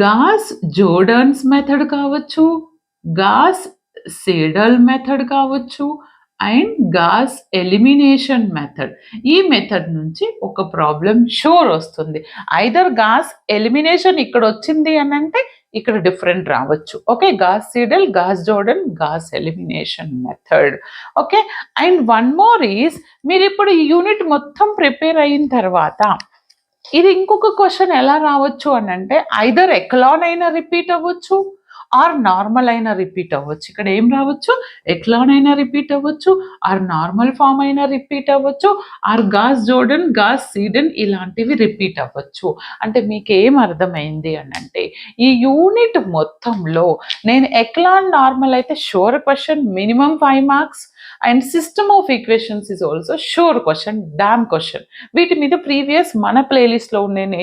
Gas Jordan's method కావచ్చు, Gauss Seidel method కావచ్చు and Gauss elimination method. ఈ method నుంచి ఒక ప్రాబ్లం షూర్ వస్తుంది. ఐదర్ గాస్ ఎలిమినేషన్ ఇక్కడ వచ్చింది అని అంటే ఇక్కడ డిఫరెంట్ రావచ్చు. Okay, Gauss Seidel, Gauss Jordan, Gauss elimination method. Okay, and one more is, మీరు ఇప్పుడు ఈ యూనిట్ మొత్తం ప్రిపేర్ అయిన తర్వాత ఇది ఇంకొక క్వశ్చన్ ఎలా రావచ్చు అని అంటే ఐదర్ ఎక్లాన్ అయినా రిపీట్ అవ్వచ్చు ఆర్ నార్మల్ అయినా రిపీట్ అవ్వచ్చు. ఇక్కడ ఏం రావచ్చు, ఎక్లాన్ అయినా రిపీట్ అవ్వచ్చు, ఆర్ నార్మల్ ఫామ్ అయినా రిపీట్ అవ్వచ్చు, ఆర్ గాస్ జోర్డన్, గాస్ సీడన్ ఇలాంటివి రిపీట్ అవ్వచ్చు. అంటే మీకు ఏం అర్థమైంది అని అంటే ఈ యూనిట్ మొత్తంలో నేను ఎక్లాన్ నార్మల్ అయితే sure question, minimum 5 marks, and system of equations is also sure question, damn question. వీటి మీద ప్రీవియస్ మన ప్లేలిస్ట్లో నేను